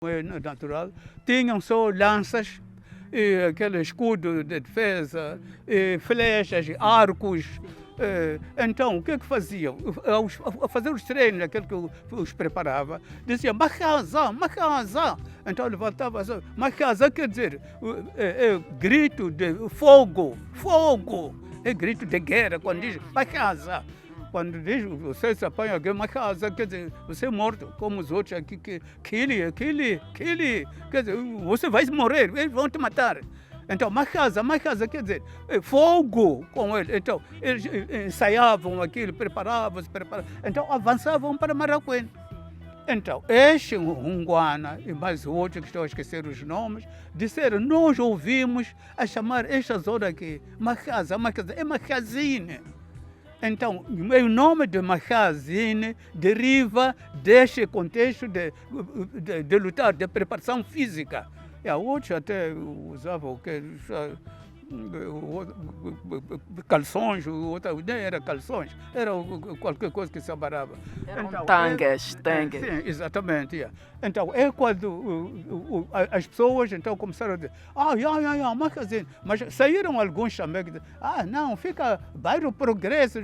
é natural, tinham só lanças, e aquele escudo de defesa, e flechas, arcos. Então, o que é que faziam? Ao fazer os treinos, aquele que os preparava, dizia Makaza, Makaza. Então levantava assim, Makaza quer dizer, é grito de fogo, fogo. É grito de guerra, quando diz Makaza. Quando diz, você se apanha alguém, Makaza, quer dizer, você é morto, como os outros aqui, Kili, quer dizer, você vai morrer, eles vão te matar. Então, Makaza, quer dizer, fogo com ele. Então, eles ensaiavam aquilo, preparavam. Então, avançavam para Maracuene. Então, este Hunguana e mais outros, que estou a esquecer os nomes, disseram, nós ouvimos a chamar esta zona aqui, Makaza, é Makazine. Então, o nome de Makazine deriva deste contexto de lutar, de preparação física. E a outra até usava o que? Calções, outra não era calções, era qualquer coisa que se abarava. Eram então, tangas. Sim, exatamente. Yeah. Então, é quando as pessoas então começaram a dizer, Makazine, mas saíram alguns também que diziam, não, fica bairro Progresso,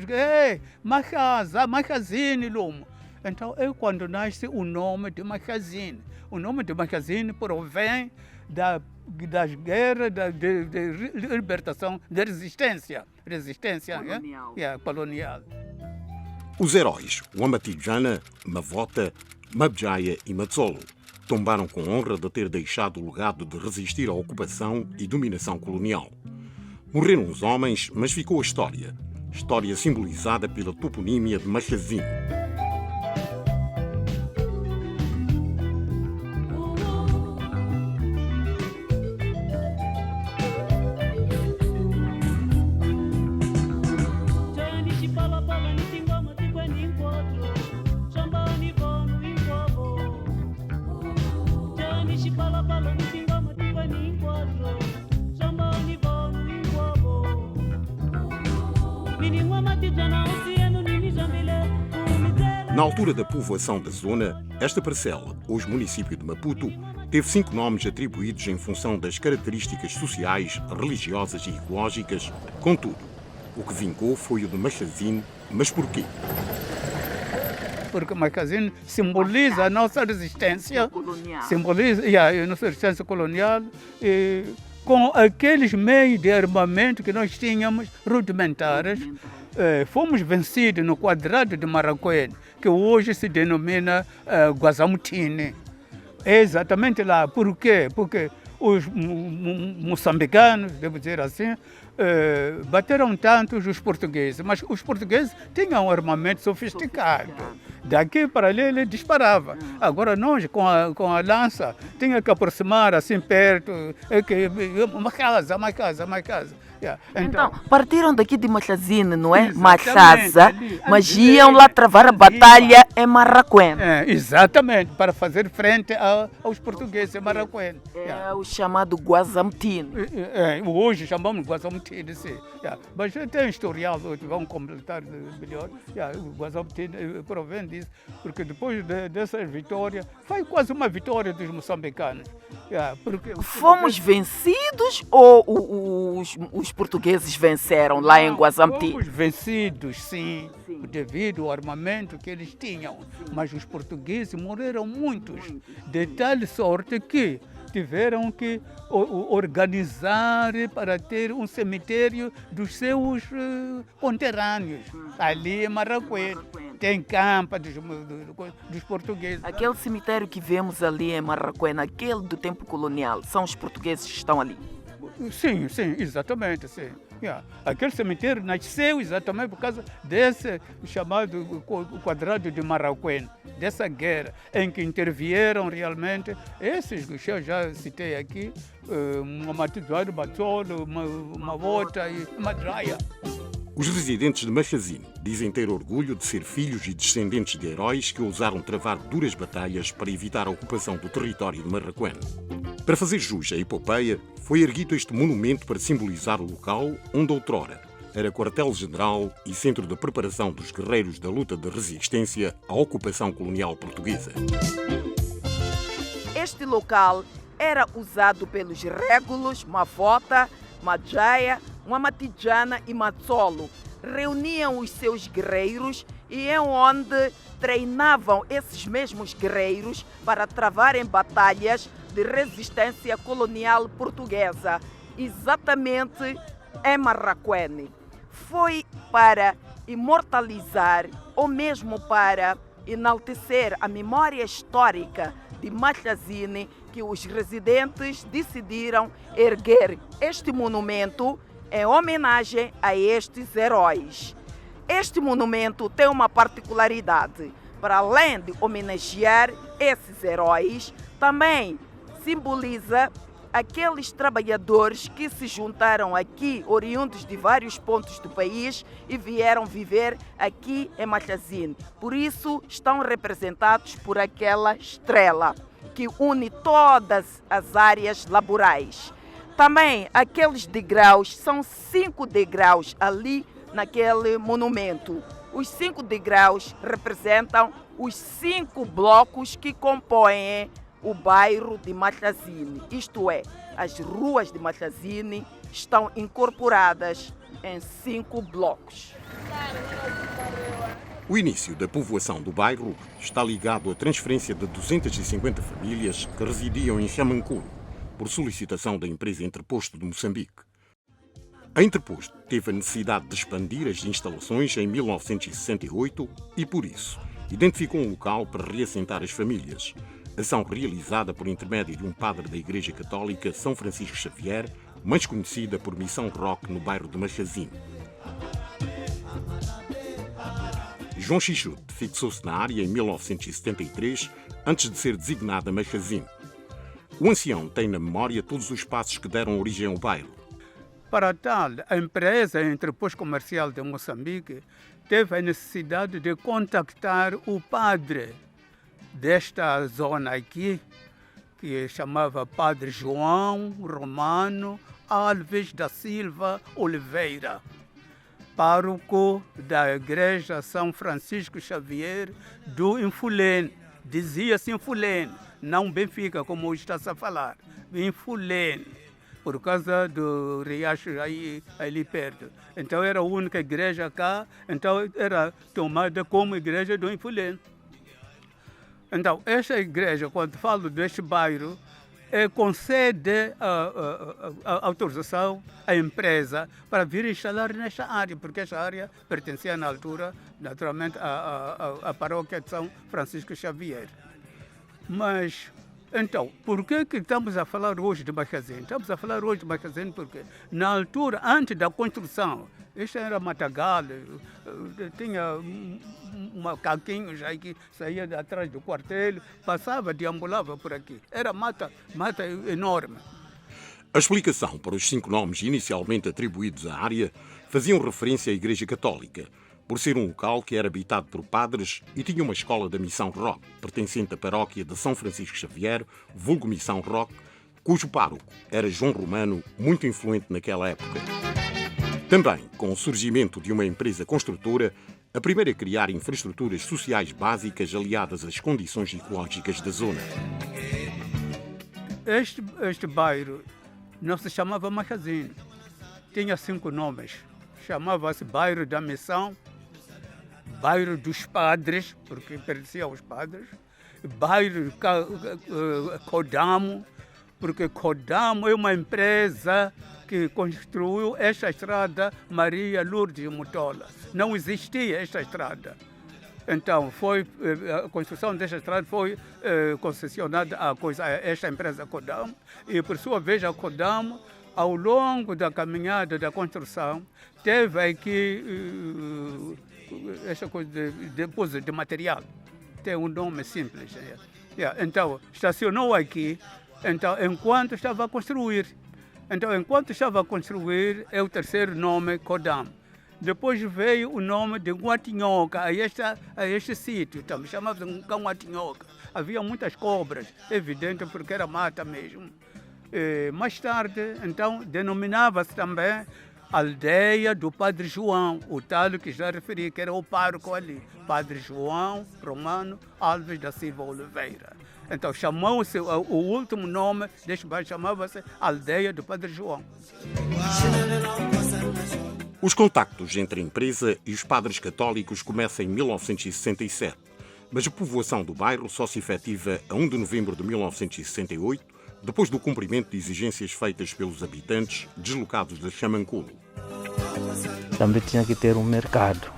Makazine, Lumo. Então, é quando nasce o nome de Makazine. O nome de Makazine provém das guerras de libertação, de resistência colonial. Colonial. Os heróis Wamati-Jana, Mavota, Mabjaya e Matsolo tombaram com honra de ter deixado o legado de resistir à ocupação e dominação colonial. Morreram os homens, mas ficou a história simbolizada pela toponímia de Makazine. Na altura da povoação da zona, esta parcela, hoje município de Maputo, teve 5 nomes atribuídos em função das características sociais, religiosas e ecológicas. Contudo, o que vingou foi o de Makazine. Mas porquê? Porque Makazine simboliza a nossa resistência colonial. Simboliza a nossa resistência colonial com aqueles meios de armamento que nós tínhamos rudimentares. Fomos vencidos no quadrado de Maracuene, que hoje se denomina Guazamutini. É exatamente lá. Por quê? Porque os moçambicanos, devo dizer assim, bateram tanto os portugueses, mas os portugueses tinham um armamento sofisticado. Daqui para ali ele disparava. Agora nós, com a lança, tinha que aproximar assim perto, uma casa. Yeah. Então, partiram daqui de Makazine, não é? Makhaza, mas iam lá travar a batalha em Maracuene. Exatamente, para fazer frente aos portugueses em Maracuene. É o chamado Guazamutini. Hoje chamamos Guazamutini, sim. Mas tem historial, vamos completar melhor. O Guazamutini provém disso, porque depois dessa vitória, foi quase uma vitória dos moçambicanos. Fomos vencidos ou os portugueses venceram lá em Guazamutini? Fomos vencidos, sim, devido ao armamento que eles tinham. Mas os portugueses morreram muitos, de tal sorte que tiveram que organizar para ter um cemitério dos seus conterrâneos, ali em Maracuene. Tem campa dos portugueses. Aquele cemitério que vemos ali em Maracuene, aquele do tempo colonial, são os portugueses que estão ali? Sim, exatamente, sim. Aquele cemitério nasceu exatamente por causa desse chamado quadrado de Maracuene, dessa guerra em que intervieram realmente esses que eu já citei aqui, Wamati-Jana, Matsolo, Mavota e Mabjaya. Os residentes de Makazine dizem ter orgulho de ser filhos e descendentes de heróis que ousaram travar duras batalhas para evitar a ocupação do território de Maracuene. Para fazer jus à epopeia, foi erguido este monumento para simbolizar o local onde outrora era quartel-general e centro de preparação dos guerreiros da luta de resistência à ocupação colonial portuguesa. Este local era usado pelos régulos, Mavota, Madjaya, Mamatijana e Matsolo. Reuniam os seus guerreiros e é onde treinavam esses mesmos guerreiros para travarem batalhas de resistência colonial portuguesa, exatamente em Marraquene. Foi para imortalizar ou mesmo para enaltecer a memória histórica de Machazine que os residentes decidiram erguer este monumento em homenagem a estes heróis. Este monumento tem uma particularidade. Para além de homenagear esses heróis, também simboliza aqueles trabalhadores que se juntaram aqui, oriundos de vários pontos do país e vieram viver aqui em Machazine. Por isso, estão representados por aquela estrela que une todas as áreas laborais. Também aqueles degraus, são 5 degraus ali naquele monumento. Os 5 degraus representam os 5 blocos que compõem o bairro de Machazine. Isto é, as ruas de Machazine estão incorporadas em 5 blocos. O início da povoação do bairro está ligado à transferência de 250 famílias que residiam em Xamancuro, por solicitação da empresa Interposto de Moçambique. A Interposto teve a necessidade de expandir as instalações em 1968 e, por isso, identificou um local para reassentar as famílias. Ação realizada por intermédio de um padre da Igreja Católica São Francisco Xavier, mais conhecida por Missão Roque, no bairro de Machazine. João Xixute fixou-se na área em 1973, antes de ser designada Machazine. O ancião tem na memória todos os passos que deram origem ao bairro. Para tal, a empresa Interposto Comercial de Moçambique teve a necessidade de contactar o padre desta zona aqui, que chamava Padre João Romano Alves da Silva Oliveira, pároco da Igreja São Francisco Xavier do Infulene. Dizia-se Infulene, não Benfica, como está-se a falar. Infulene, por causa do riacho aí, ali perto. Então era a única igreja cá, então era tomada como igreja do Infulene. Então, esta igreja, quando falo deste bairro, concede a autorização à empresa para vir instalar nesta área, porque esta área pertencia na altura, naturalmente, à paróquia de São Francisco Xavier. Mas, então, por que estamos a falar hoje de Machazine? Estamos a falar hoje de Machazine porque, na altura, antes da construção, isto era matagal, tinha macaquinhos aí que saía de atrás do quartel, passava, deambulava por aqui. Era mata enorme. A explicação para os 5 nomes inicialmente atribuídos à área faziam referência à Igreja Católica, por ser um local que era habitado por padres e tinha uma escola da Missão Roque, pertencente à paróquia de São Francisco Xavier, vulgo Missão Roque, cujo pároco era João Romano, muito influente naquela época. Também, com o surgimento de uma empresa construtora, a primeira a criar infraestruturas sociais básicas aliadas às condições ecológicas da zona. Este bairro não se chamava Machazine, tinha 5 nomes. Chamava-se Bairro da Missão, Bairro dos Padres, porque pertencia aos padres, Bairro Codamo, porque Codamo é uma empresa que construiu esta estrada Maria Lourdes Mutola. Não existia esta estrada. Então, a construção desta estrada foi concessionada a esta empresa Codamo, e por sua vez a Codamo, ao longo da caminhada da construção, teve aqui esta coisa de depósito de material. Tem um nome simples. Então, estacionou aqui, então, enquanto estava a construir. Então, enquanto estava a construir, é o terceiro nome, Codam. Depois veio o nome de Guatinhoca, a este sítio, também chamava-se Guatinhoca. Havia muitas cobras, evidente, porque era mata mesmo. Mais tarde, então, denominava-se também Aldeia do Padre João, o tal que já referi, que era o pároco ali, Padre João Romano Alves da Silva Oliveira. Então chamou-se, o último nome deste bairro chamava-se Aldeia do Padre João. Os contactos entre a empresa e os padres católicos começam em 1967, mas a povoação do bairro só se efetiva a 1 de novembro de 1968, depois do cumprimento de exigências feitas pelos habitantes deslocados de Xamanculo. Também tinha que ter um mercado.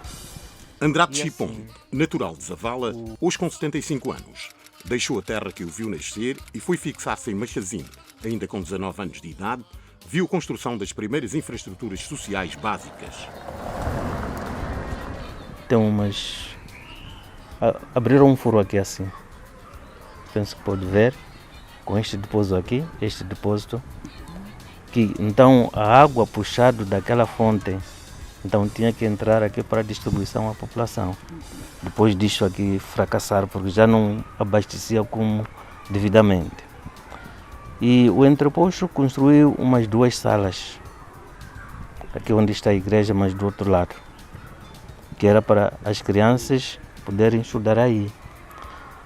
Andrade Chipon, natural de Zavala, hoje com 75 anos, deixou a terra que o viu nascer e foi fixar-se em Machazine. Ainda com 19 anos de idade, viu a construção das primeiras infraestruturas sociais básicas. Tem umas... Abriram um furo aqui assim. Penso que pode ver, com este depósito aqui, este depósito. Que, então a água puxada daquela fonte, então tinha que entrar aqui para distribuição à população. Depois disso aqui fracassar, porque já não abastecia como devidamente. E o entreposto construiu umas 2 salas, aqui onde está a igreja, mas do outro lado, que era para as crianças poderem estudar aí.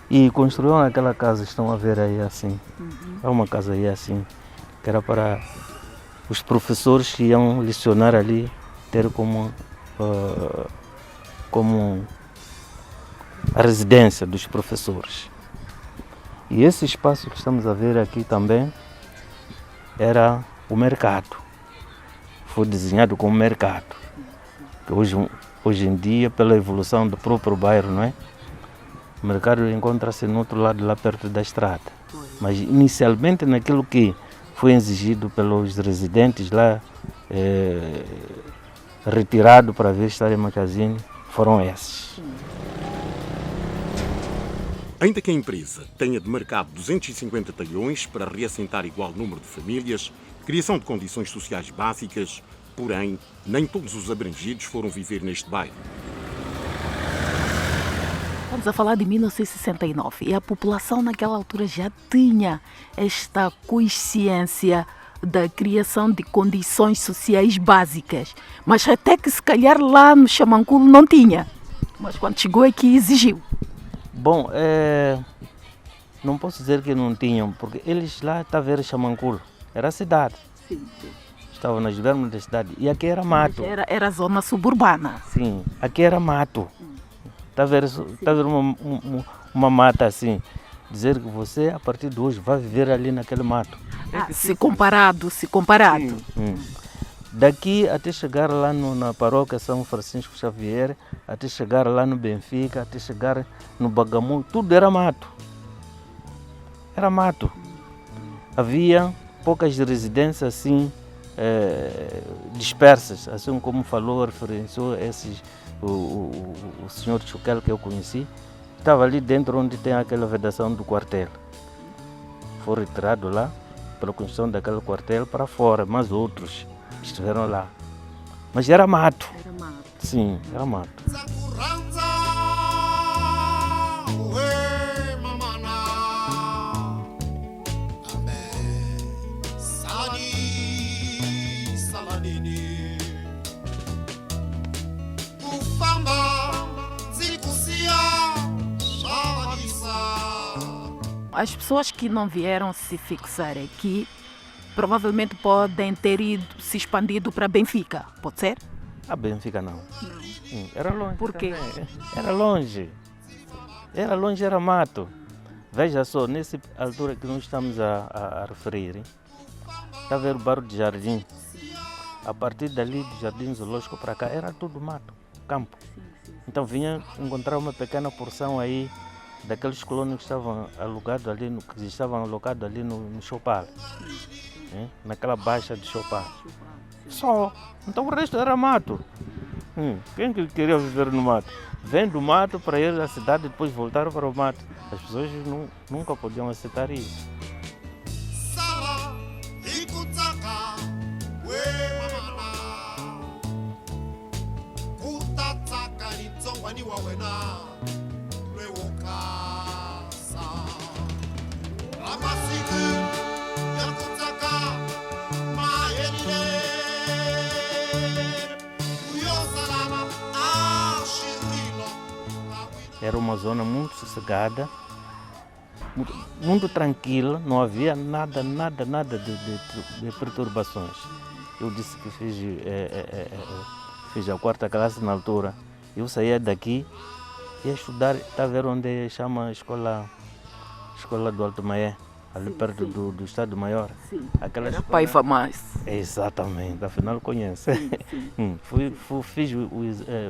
E construíram aquela casa, estão a ver aí assim, é uma casa aí assim, que era para os professores que iam lecionar ali, ter como a residência dos professores. E esse espaço que estamos a ver aqui também era o mercado. Foi desenhado como mercado. Que hoje em dia, pela evolução do próprio bairro, não é? O mercado encontra-se no outro lado, lá perto da estrada. Mas inicialmente naquilo que foi exigido pelos residentes lá, retirado para vir estar em Machazine, foram esses. Ainda que a empresa tenha demarcado 250 talhões para reassentar igual número de famílias, criação de condições sociais básicas, porém, nem todos os abrangidos foram viver neste bairro. Estamos a falar de 1969 e a população naquela altura já tinha esta consciência da criação de condições sociais básicas, mas até que se calhar lá no Xamanculo não tinha, mas quando chegou aqui exigiu. Bom, não posso dizer que não tinham, porque eles lá estavam a ver Xamanculo, era a cidade. Sim. Estavam nas vermas da cidade e aqui era mato. Era zona suburbana. Sim, aqui era mato. Está a ver uma mata assim, dizer que você a partir de hoje vai viver ali naquele mato. Se comparado. Daqui até chegar lá na paróquia São Francisco Xavier, até chegar lá no Benfica, até chegar no Bagamoyo, tudo era mato. Era mato. Havia poucas residências assim, dispersas, assim como falou, referenciou esses, o senhor Chuquel que eu conheci, estava ali dentro onde tem aquela vedação do quartel. Foi retirado lá pela construção daquele quartel para fora, mas outros estiveram lá. Mas era mato. Era mato. Sim, era mato. As pessoas que não vieram se fixar aqui provavelmente podem ter ido se expandido para Benfica, pode ser? A Benfica não. Era longe. Por quê? Também. Era longe. Era longe, era mato. Veja só, nessa altura que nós estamos a referir, está a ver o bairro de Jardim. A partir dali, do Jardim Zoológico para cá, era tudo mato, campo. Então vinha encontrar uma pequena porção aí daqueles colonos que estavam alocados ali no Chopal, naquela baixa de Chopal. Só. Então o resto era mato. Quem que queria viver no mato? Vem do mato para ir à cidade e depois voltar para o mato. As pessoas nunca podiam aceitar isso. Era uma zona muito sossegada, muito tranquilo, não havia nada de perturbações. Eu disse que fiz a 4ª classe na altura. Eu saía daqui, ia estudar, está a ver onde chama Escola do Alto Maé, ali perto do Estado Maior. Sim. Aquela Era escola... Paiva Mais. Exatamente, afinal conhece.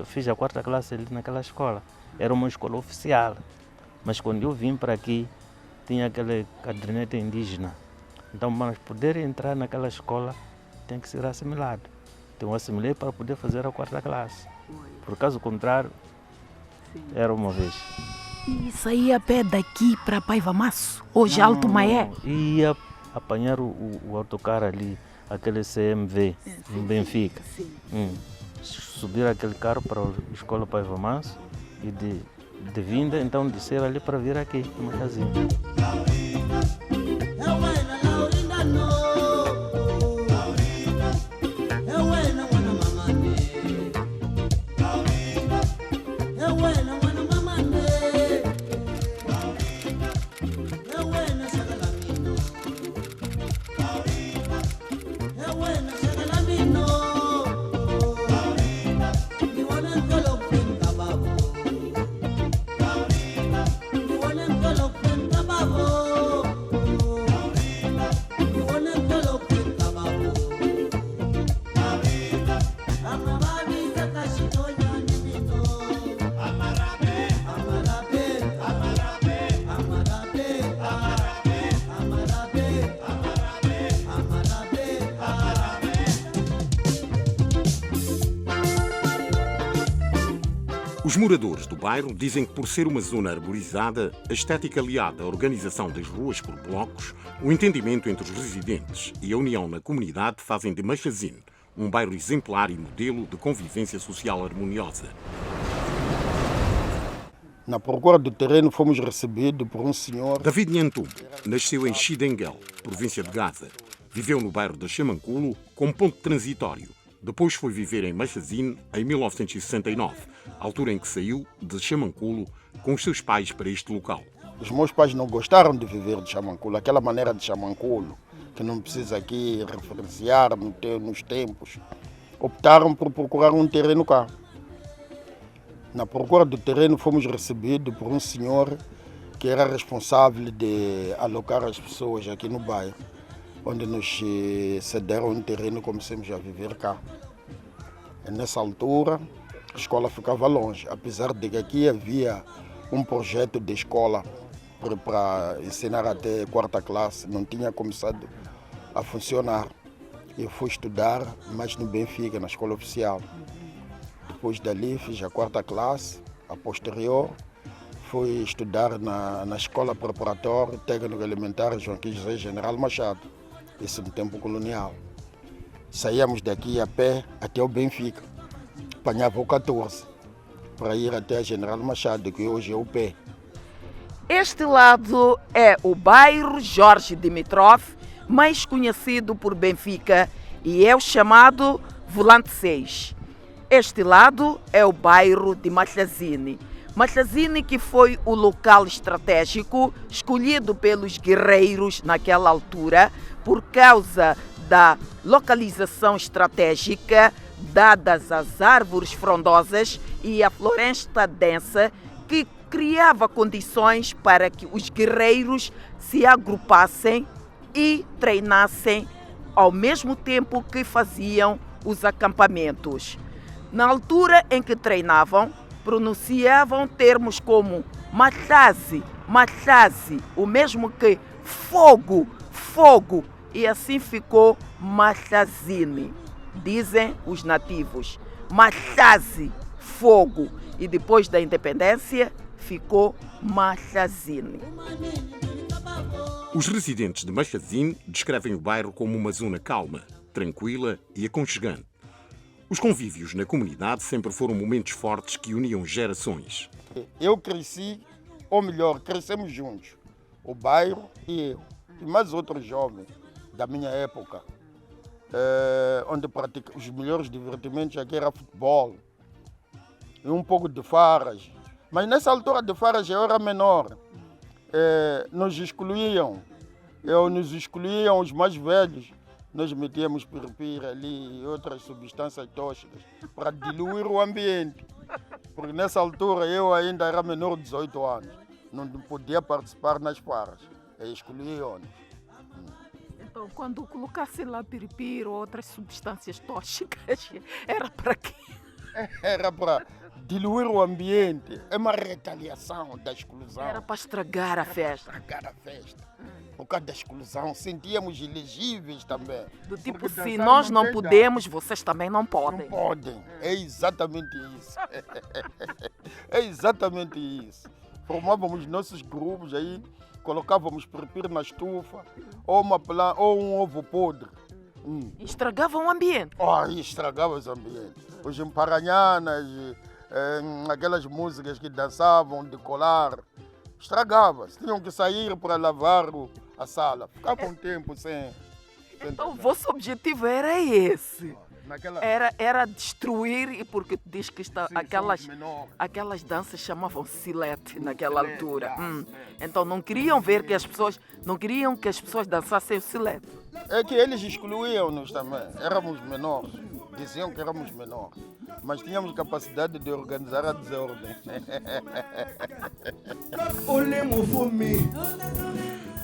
Fiz a 4ª classe ali naquela escola. Era uma escola oficial, mas quando eu vim para aqui, tinha aquele caderneta indígena. Então, para poder entrar naquela escola, tem que ser assimilado. Então, eu assimilei para poder fazer a 4ª classe. Por caso contrário, era uma vez. E saía a pé daqui para Paiva Maço, hoje Alto Maé? Ia apanhar o autocarro ali, aquele CMV, em Benfica. Subir aquele carro para a escola Paiva Maço e de vinda, então descer ali para vir aqui, no Machazinho. Os moradores do bairro dizem que, por ser uma zona arborizada, a estética aliada à organização das ruas por blocos, o entendimento entre os residentes e a união na comunidade fazem de Machazine um bairro exemplar e modelo de convivência social harmoniosa. Na procura do terreno fomos recebidos por um senhor... David Nhantum nasceu em Chidengel, província de Gaza. Viveu no bairro de Chamanculo como ponto transitório. Depois foi viver em Machazine em 1969, altura em que saiu de Chamanculo com os seus pais para este local. Os meus pais não gostaram de viver de Chamanculo, aquela maneira de Chamanculo, que não precisa aqui referenciar nos tempos. Optaram por procurar um terreno cá. Na procura do terreno fomos recebidos por um senhor que era responsável de alocar as pessoas aqui no bairro, onde nos cederam um terreno e começamos a viver cá. E nessa altura, a escola ficava longe, apesar de que aqui havia um projeto de escola para ensinar até 4ª classe, não tinha começado a funcionar. Eu fui estudar, mas no Benfica, na escola oficial. Depois dali fiz a 4ª classe, a posterior fui estudar na escola preparatória técnico elementar Joaquim José General Machado, isso no tempo colonial. Saíamos daqui a pé até o Benfica, apanhava o 14 para ir até a General Machado, que hoje é o pé. Este lado é o bairro Jorge Dimitrov, mais conhecido por Benfica, e é o chamado Volante 6. Este lado é o bairro de Machazine. Machazine, que foi o local estratégico escolhido pelos guerreiros naquela altura por causa da localização estratégica, dadas as árvores frondosas e a floresta densa, que criava condições para que os guerreiros se agrupassem e treinassem ao mesmo tempo que faziam os acampamentos. Na altura em que treinavam, pronunciavam termos como machazi, machazi, o mesmo que fogo, fogo, e assim ficou Machazine. Dizem os nativos, machazi, fogo, e depois da independência ficou Machazine. Os residentes de Machazine descrevem o bairro como uma zona calma, tranquila e aconchegante. Os convívios na comunidade sempre foram momentos fortes que uniam gerações. Eu cresci, ou melhor, crescemos juntos, o bairro e eu, e mais outros jovens da minha época, onde os melhores divertimentos aqui era futebol e um pouco de farras. Mas nessa altura de farras eu era menor. nos excluíam. Nos excluíam os mais velhos. Nós metíamos piripira ali e outras substâncias tóxicas para diluir o ambiente. Porque nessa altura eu ainda era menor de 18 anos. Não podia participar nas farras. Excluíam-nos. Então, quando colocasse lá piripira ou outras substâncias tóxicas, era para quê? Era para diluir o ambiente. É uma retaliação da exclusão. Era para estragar a festa. Estragar a festa. Por causa da exclusão, sentíamos elegíveis também. Do tipo, Porque se dançar nós não tem podemos, vocês também não Não podem. podem. É exatamente isso. É exatamente isso. Formávamos nossos grupos aí, colocávamos piripira na estufa, ou um ovo podre. Estragavam o ambiente. Aí estragava os ambientes. Os emparanhanas, aquelas músicas que dançavam de colar, estragava-se. Tinham que sair para lavar a sala. Ficava um tempo sem Então, o dançar. vosso objetivo era esse. Naquela... Era destruir, e porque diz que Sim, aquelas, somos menores. aquelas danças chamavam silete naquela Silete, altura. silete. Então não queriam ver que as pessoas, não queriam que as pessoas dançassem o silete. É que eles excluíam-nos também. Éramos menores. Diziam que éramos menores. Mas tínhamos capacidade de organizar a desordem.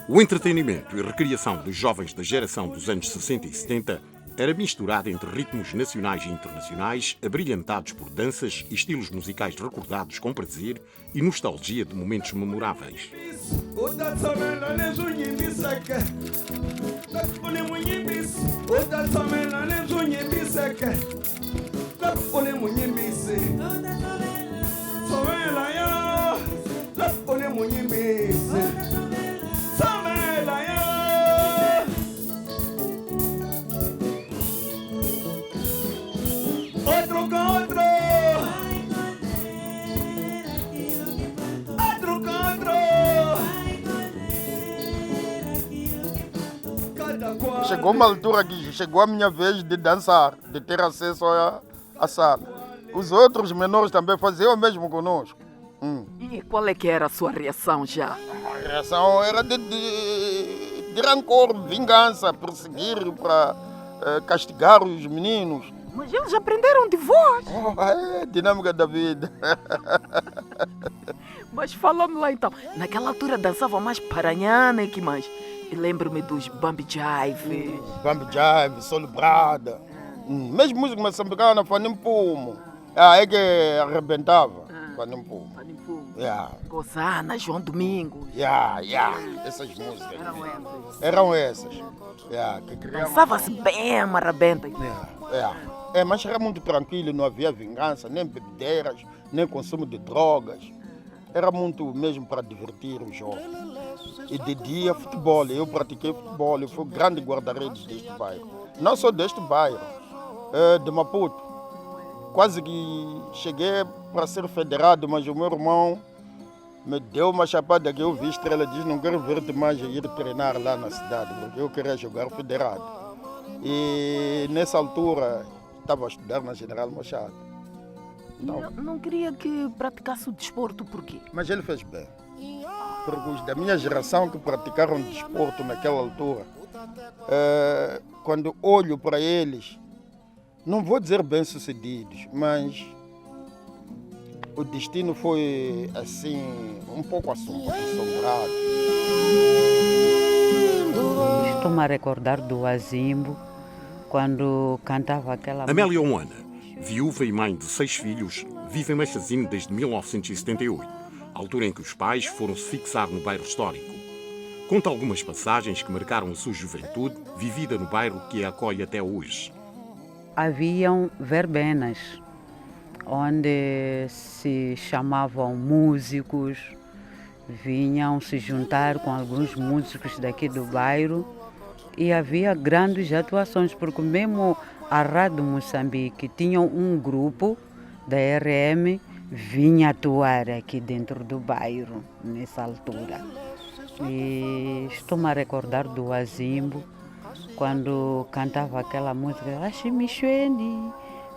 O entretenimento e recriação dos jovens da geração dos anos 60 e 70 era misturado entre ritmos nacionais e internacionais, abrilhantados por danças e estilos musicais recordados com prazer e nostalgia de momentos memoráveis. Outro com outro. Outro com outro. Cada qual. Chegou uma altura que chegou a minha vez de dançar, de ter acesso à sala. Os outros menores também faziam o mesmo conosco. E qual é que era a sua reação já? A reação era de rancor, vingança, perseguir para castigar os meninos. Mas eles aprenderam de vós. É a dinâmica da vida. Mas fala-me lá então. Naquela altura dançavam mais paranhana e que mais? E lembro-me dos Bambi Jive. Bambi Jive, Solo Brada. Mesmo música moçambicana, Fanimpumo. É que arrebentava. Fanimpumo. Gozana, João Domingos. Essas músicas. Eram essas. Eram essas. Que criavam... Dançava-se bem, marabenta. Mas era muito tranquilo, não havia vingança, nem bebedeiras, nem consumo de drogas. Era muito mesmo para divertir os jovens. E de dia, futebol. Eu pratiquei futebol, eu fui grande guarda-redes deste bairro. Não só deste bairro, de Maputo. Quase que cheguei para ser federado, mas o meu irmão me deu uma chapada que eu vi estrela, diz: não quero ver-te mais ir treinar lá na cidade, porque eu queria jogar federado. E nessa altura estava a estudar na General Machado. Não queria que praticasse o desporto, por quê? Mas ele fez bem. Porque os da minha geração que praticaram desporto naquela altura, quando olho para eles, não vou dizer bem-sucedidos, mas o destino foi assim, um pouco assombrado. Estou-me a recordar do Azimbo, quando cantava aquela Amélia Oana, viúva e mãe de 6 filhos, vive em Machazine desde 1978, altura em que os pais foram se fixar no bairro histórico. Conta algumas passagens que marcaram a sua juventude, vivida no bairro que a acolhe até hoje. Haviam verbenas, onde se chamavam músicos, vinham se juntar com alguns músicos daqui do bairro e havia grandes atuações, porque mesmo a Rádio Moçambique tinha um grupo da RM, vinha atuar aqui dentro do bairro, nessa altura. E estou-me a recordar do Azimbo, quando cantava aquela música Ashimishweni,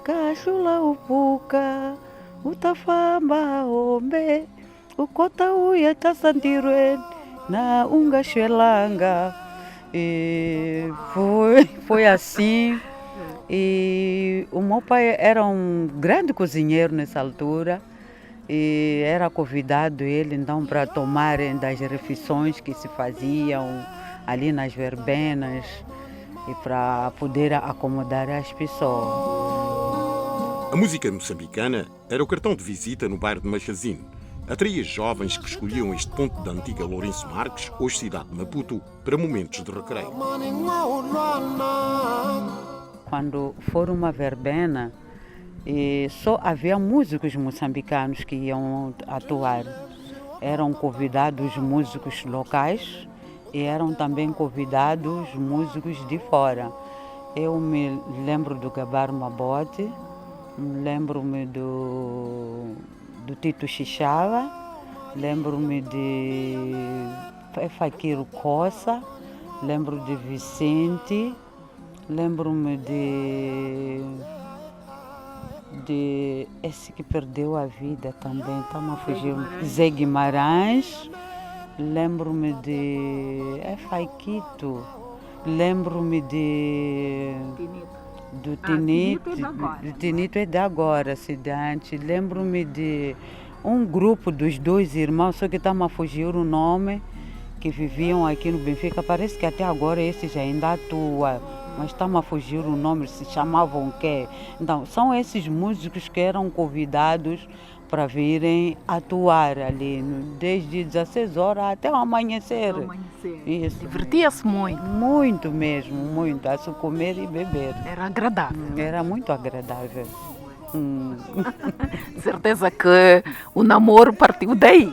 Kashula Upuka, Utafamba Ombe, Ukota Uya Tasantirweni. na unga xelanga. E foi assim. E o meu pai era um grande cozinheiro nessa altura. E era convidado ele então para tomarem das refeições que se faziam ali nas verbenas e para poder acomodar as pessoas. A música moçambicana era o cartão de visita no bairro de Machazine. Atraía jovens que escolhiam este ponto da antiga Lourenço Marques, hoje cidade de Maputo, para momentos de recreio. Quando for uma verbena, só havia músicos moçambicanos que iam atuar. Eram convidados músicos locais e eram também convidados músicos de fora. Eu me lembro do Gabar Mabote, lembro-me do Tito Xixava, lembro-me de Faquiro Coça, lembro de Vicente, lembro-me de esse que perdeu a vida também, está-me a fugir, Zé Guimarães, lembro-me de Faiquito, lembro-me do Tinito, do Tinito é de agora, cidade. Lembro-me de um grupo dos dois irmãos, só que está-me a fugir o nome, que viviam aqui no Benfica. Parece que até agora esses ainda atuam, mas está-me a fugir o nome, se chamavam o quê? Então, são esses músicos que eram convidados para virem atuar ali, desde 16 horas até o amanhecer. Isso. Divertia-se muito. Muito mesmo, muito. A se comer e beber. Era agradável. Era muito agradável. Certeza que o namoro partiu daí.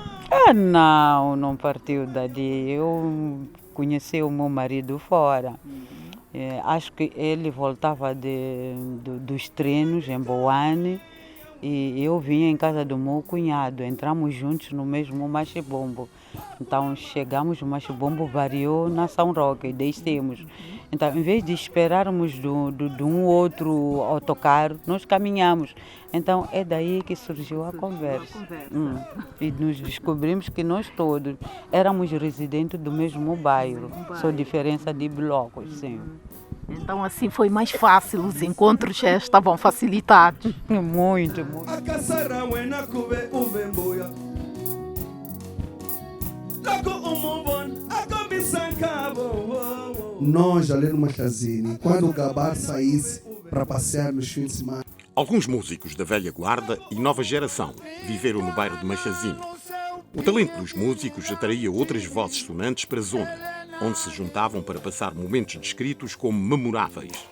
Não partiu dali. Eu conheci o meu marido fora. Acho que ele voltava dos treinos em Boane. E eu vinha em casa do meu cunhado, entramos juntos no mesmo machibombo. Então chegamos, o machibombo variou na São Roque e descemos. Então, em vez de esperarmos de um outro autocarro, nós caminhamos. Então é daí que surgiu a conversa. E nos descobrimos que nós todos éramos residentes do mesmo bairro, só diferença de blocos, sim. Então assim foi mais fácil, os encontros já estavam facilitados. Muito, muito. Nós, ali no Machazine, quando o Gabar saísse para passear nos fins de semana. Alguns músicos da velha guarda e nova geração viveram no bairro de Machazine. O talento dos músicos atraía outras vozes sonantes para a zona, onde se juntavam para passar momentos descritos como memoráveis.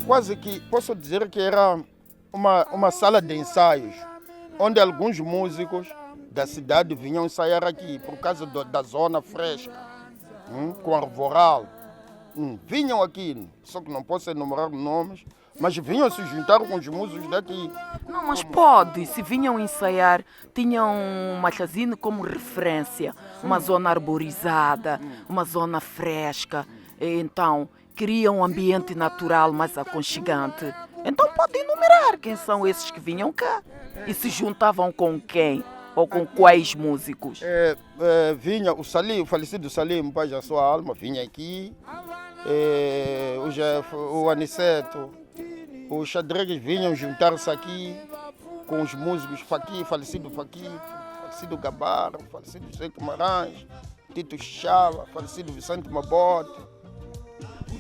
Quase que posso dizer que era uma sala de ensaios, onde alguns músicos da cidade vinham ensaiar aqui, por causa da zona fresca, com arvoral. Vinham aqui, só que não posso enumerar nomes, mas vinham se juntar com os músicos daqui. Não, mas pode, se vinham ensaiar, tinham Machazine como referência, uma zona arborizada, uma zona fresca, então cria um ambiente natural mais aconchegante. Então pode enumerar quem são esses que vinham cá e se juntavam com quem ou com quais músicos. Vinha o Salim, o falecido Salim, pai da sua alma, vinha aqui, o Aniceto, os Xadregues vinham juntar-se aqui com os músicos Faqui, falecido Gabar, falecido Zé Guimarães, Tito Chava, falecido Vicente Mabote.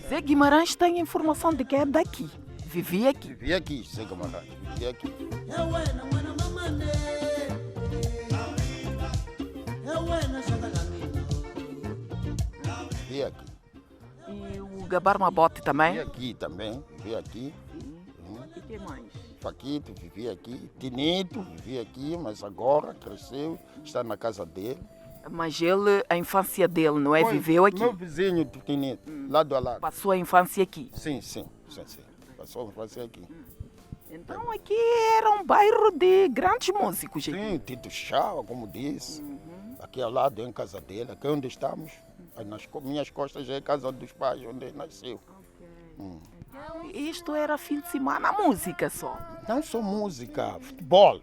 Zé Guimarães tem informação de que é daqui, vivia aqui. Vivia aqui, Zé Guimarães, vivia aqui. Vivia aqui. E o Gabar Mabote também? Vivia aqui também, vivia aqui. E que mais? Faquito vivia aqui, Tinito vivia aqui, mas agora cresceu, está na casa dele. Mas ele, a infância dele, não é? Viveu aqui? Meu vizinho do Tinito, lado a lado. Passou a infância aqui? Sim. Passou a infância aqui. Então aqui era um bairro de grandes músicos. Sim, Tito Chava, como disse. Aqui ao lado é em casa dele, aqui onde estamos. Nas minhas costas é a casa dos pais, onde ele nasceu. Isto era fim de semana, música só. Não só música, futebol.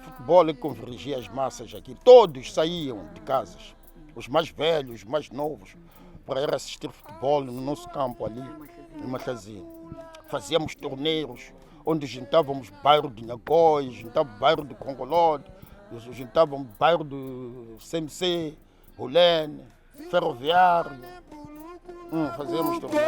Futebol é que convergia as massas aqui. Todos saíam de casas. Os mais velhos, os mais novos, para ir assistir futebol no nosso campo ali, no Machazine. Fazíamos torneios, onde juntávamos bairro de Nhagóis, juntávamos bairro do Congolode, juntávamos bairro do CMC, Rolene, Ferroviário. Fazíamos torneios.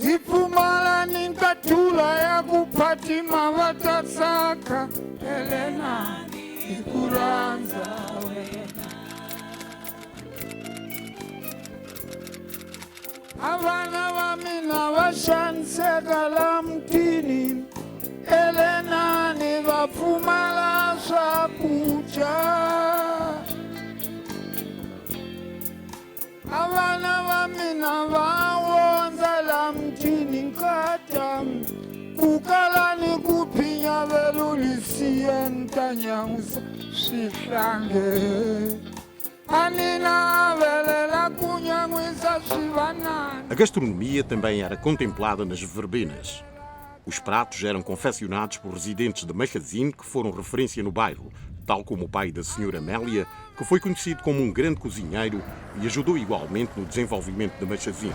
Zipfumala ninkatula ya kuphatima vatatsaka Helena ikuranza wena avana va mina va xaniseka la mutini Helena ni va pfumala swakudya avana va mina va wondza la mutini nkata kukala ni kuphinya velulisiye ntanyangusa swihlange anina velela kunyanguisa swivanani. A gastronomia também era contemplada nas verbenas. Os pratos eram confeccionados por residentes de Machazine que foram referência no bairro, tal como o pai da senhora Amélia, que foi conhecido como um grande cozinheiro e ajudou igualmente no desenvolvimento de Machazine.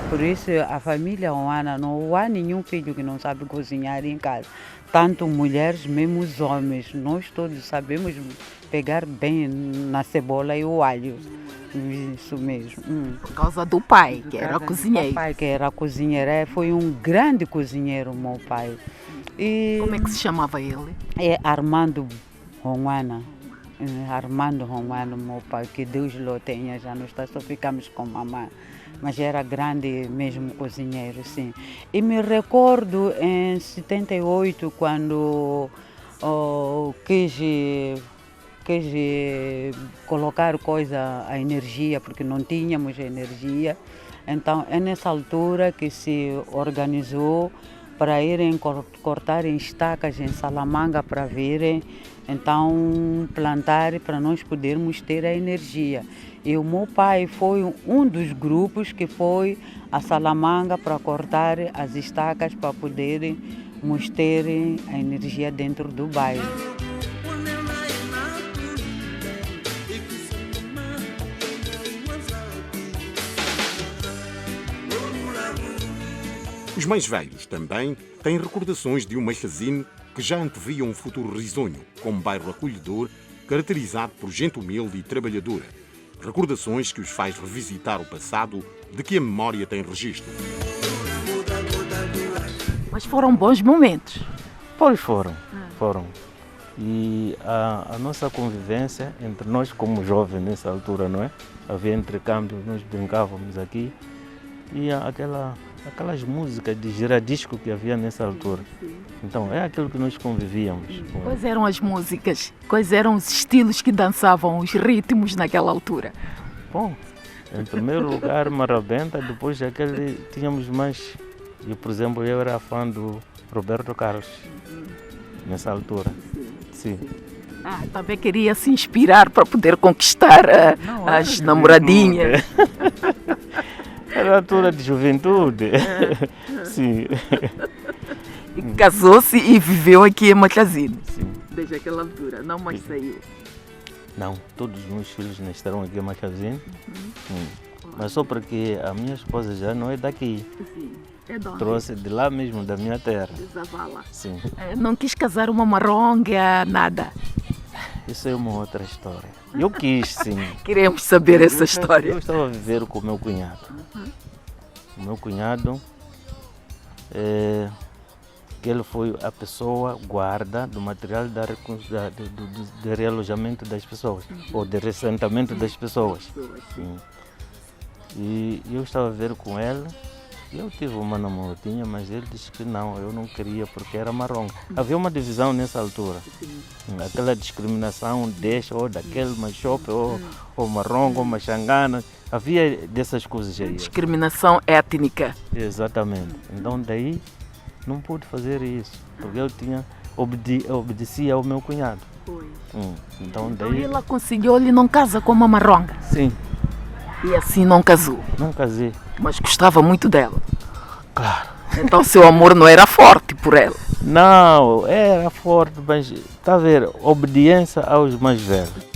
Por isso, a família Oana não há nenhum filho que não sabe cozinhar em casa. Tanto mulheres, mesmo os homens. Nós todos sabemos pegar bem na cebola e o alho. Isso mesmo. Por causa do pai, que era cozinheiro. O pai que era cozinheiro, foi um grande cozinheiro, meu pai. E como é que se chamava ele? É Armando Ronwana. Armando Ronwana, meu pai, que Deus o tenha, já não está, só ficamos com mamãe. Mas era grande mesmo cozinheiro, sim. E me recordo em 78, quando quis colocar a energia, porque não tínhamos energia. Então é nessa altura que se organizou para irem cortar em estacas em Salamanga para virem, então plantar para nós podermos ter a energia. E o meu pai foi um dos grupos que foi a Salamanga para cortar as estacas para podermos ter a energia dentro do bairro. Os mais velhos também têm recordações de um Machazine que já antevia um futuro risonho, como bairro acolhedor, caracterizado por gente humilde e trabalhadora. Recordações que os faz revisitar o passado, de que a memória tem registro. Mas foram bons momentos. Pois foram. E a nossa convivência entre nós como jovens nessa altura, não é? Havia intercâmbio, nós brincávamos aqui e aquelas músicas de giradisco que havia nessa altura. Então é aquilo que nós convivíamos. Quais eram as músicas? Quais eram os estilos que dançavam, os ritmos naquela altura? Bom, em primeiro lugar Marabenta, depois tínhamos mais. Eu, por exemplo, eu era fã do Roberto Carlos nessa altura. Sim. Também queria se inspirar para poder conquistar as namoradinhas. Era a altura de juventude. Sim. E casou-se e viveu aqui em Machazine. Sim. Desde aquela altura, não mais saiu. Não, todos os meus filhos nasceram aqui em Machazine. Mas só porque a minha esposa já não é daqui. Sim. É de onde? Trouxe de lá mesmo, da minha terra. De Zavala. Sim. Não quis casar uma marronga, nada? Isso é uma outra história. Eu quis, sim. Queremos saber essa história. Eu estava a viver com o meu cunhado. O meu cunhado, que ele foi a pessoa guarda do material de realojamento das pessoas, ou de ressentamento das pessoas. Sim. E eu estava a viver com ele. Eu tive uma namoradinha, mas ele disse que não, eu não queria porque era marronga. Havia uma divisão nessa altura. Aquela discriminação deste ou daquele machope, ou marronga, ou machangana. Havia dessas coisas aí. Discriminação étnica. Exatamente. Então daí não pude fazer isso, porque eu tinha obedecia ao meu cunhado. Então Então daí, ele aconselhou, ele não casa com uma marronga. sim, E assim não casou. não casei. Mas gostava muito dela. Claro. Então seu amor não era forte por ela. Não, era forte, mas está a ver, obediência aos mais velhos.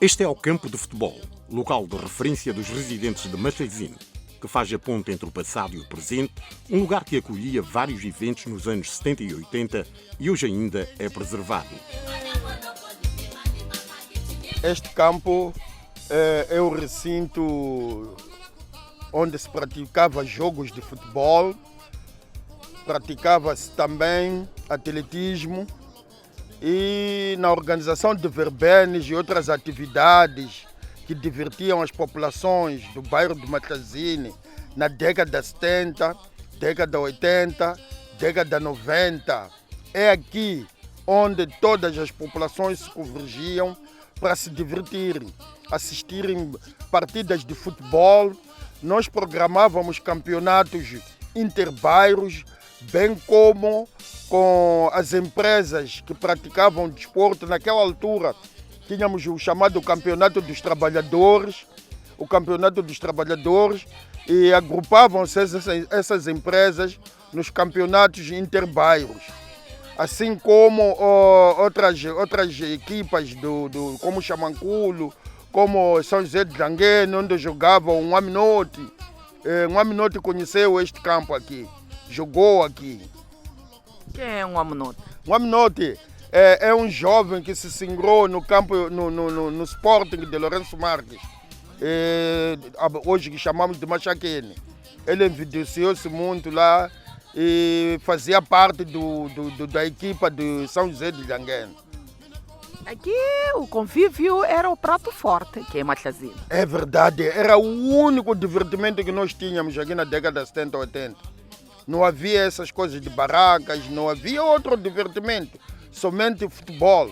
Este é o campo de futebol, local de referência dos residentes de Machazine, que faz a ponte entre o passado e o presente, um lugar que acolhia vários eventos nos anos 70 e 80 e hoje ainda é preservado. Este campo é o recinto onde se praticava jogos de futebol, praticava-se também atletismo e na organização de verbenes e outras atividades que divertiam as populações do bairro de Machazine na década 70, década 80, década 90. É aqui onde todas as populações se convergiam para se divertirem, assistirem partidas de futebol. Nós programávamos campeonatos interbairros, bem como com as empresas que praticavam desporto. Naquela altura tínhamos o chamado Campeonato dos Trabalhadores, e agrupavam-se essas empresas nos campeonatos interbairros. Assim como outras equipas como Chamanculo, como São José de Janguene, onde jogavam um Aminote. Um Aminote conheceu este campo aqui, jogou aqui. Quem é um Aminote? Um Aminote é um jovem que se singrou no campo, no Sporting de Lourenço Marques, hoje que chamamos de Machaquene. Ele envideciou-se muito lá e fazia parte da equipa de São José de Janguene. Aqui o convívio era o prato forte, que é Machazine. É verdade, era o único divertimento que nós tínhamos aqui na década de 70, 80. Não havia essas coisas de barracas, não havia outro divertimento, somente futebol.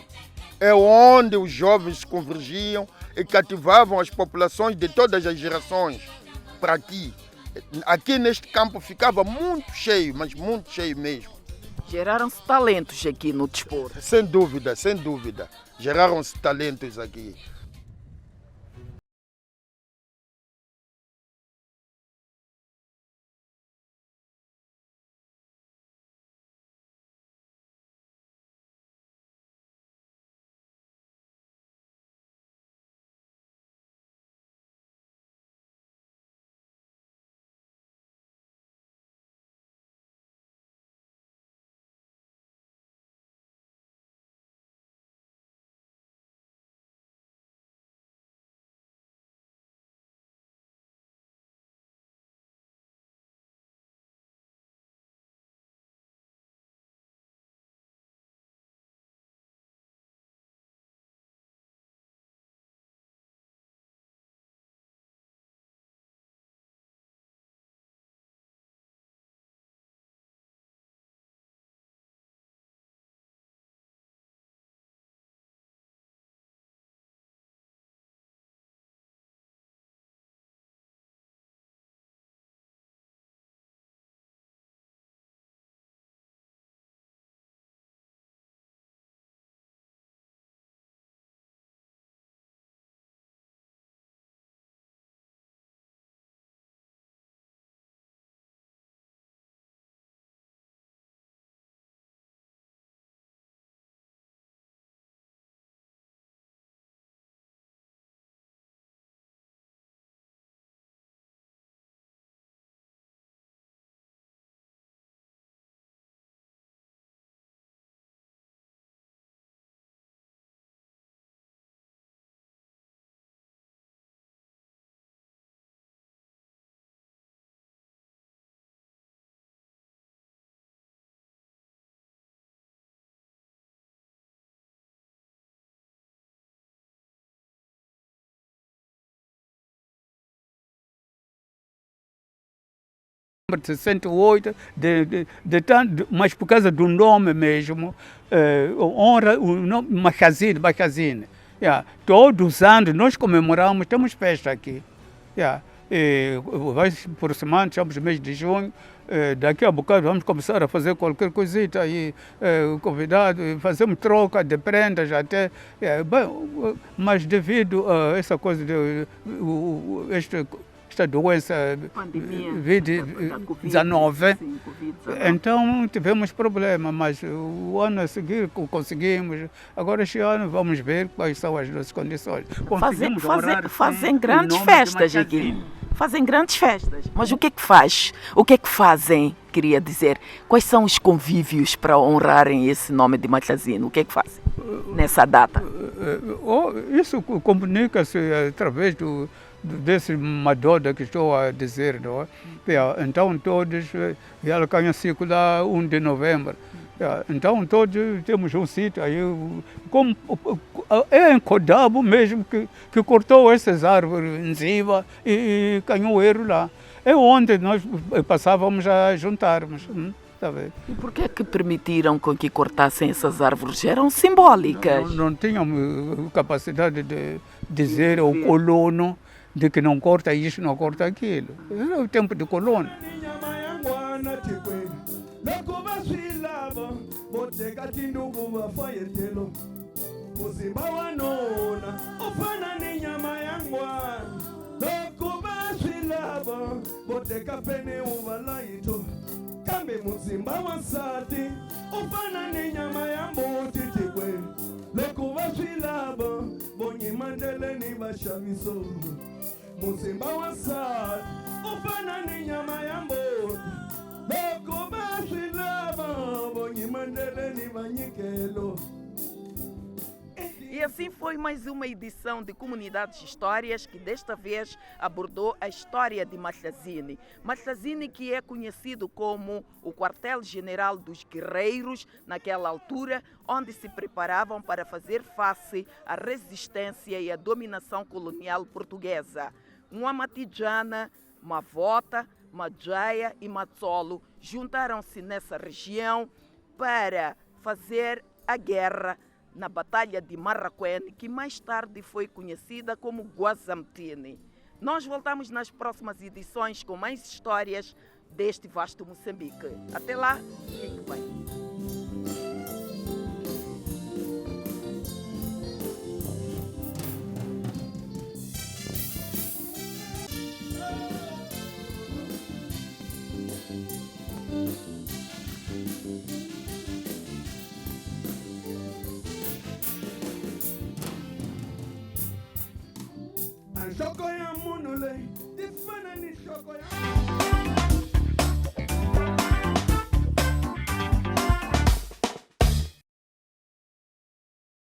É onde os jovens se convergiam e cativavam as populações de todas as gerações para aqui. Aqui neste campo ficava muito cheio, mas muito cheio mesmo. Geraram-se talentos aqui no desporto. Sem dúvida, sem dúvida. Geraram-se talentos aqui. De 68, mas por causa do nome mesmo, honra o nome Machazine. Yeah. Todos os anos nós comemoramos, temos festa aqui. Yeah. vai se aproximando, estamos no mês de junho, daqui a bocado vamos começar a fazer qualquer coisita aí, convidado, fazemos troca de prendas até, mas devido a essa coisa de esta doença Covid-19, então tivemos problema, mas o ano a seguir conseguimos. Agora este ano vamos ver quais são as nossas condições. Fazem grandes festas aqui. Fazem grandes festas. Mas o que é que faz? O que é que fazem, queria dizer? Quais são os convívios para honrarem esse nome de Matlazine? O que é que fazem nessa data? Isso comunica-se através desse Madoda que estou a dizer, não é? Então todos, ela ganha ciclo lá 1 de novembro. Então todos temos um sítio aí, como é em Codabo mesmo que cortou essas árvores em cima e canhoeiro lá. É onde nós passávamos a juntarmos. Tá bem. E por que é que permitiram com que cortassem essas árvores? Eram simbólicas. Não tinham capacidade de dizer ao colono de que não corta isso, não corta aquilo. Era o tempo de colono. Kambe muzimba wansati ufana ni nyama ya mbuti tikwe loko vashilaba bonye mandele ni bashaviso muzimba wansati ufana ni nyama ya mbuti loko vashilaba bonye mandele ni banyikelo. E assim foi mais uma edição de Comunidades Histórias que desta vez abordou a história de Matlazine. Matlazine que é conhecido como o quartel-general dos guerreiros naquela altura, onde se preparavam para fazer face à resistência e à dominação colonial portuguesa. Matijana, Mavota, Madjaya e Matsolo juntaram-se nessa região para fazer a guerra na Batalha de Marraquém, que mais tarde foi conhecida como Guazamtine. Nós voltamos nas próximas edições com mais histórias deste vasto Moçambique. Até lá, fique bem. Shoko ya munule, difana ni shoko ya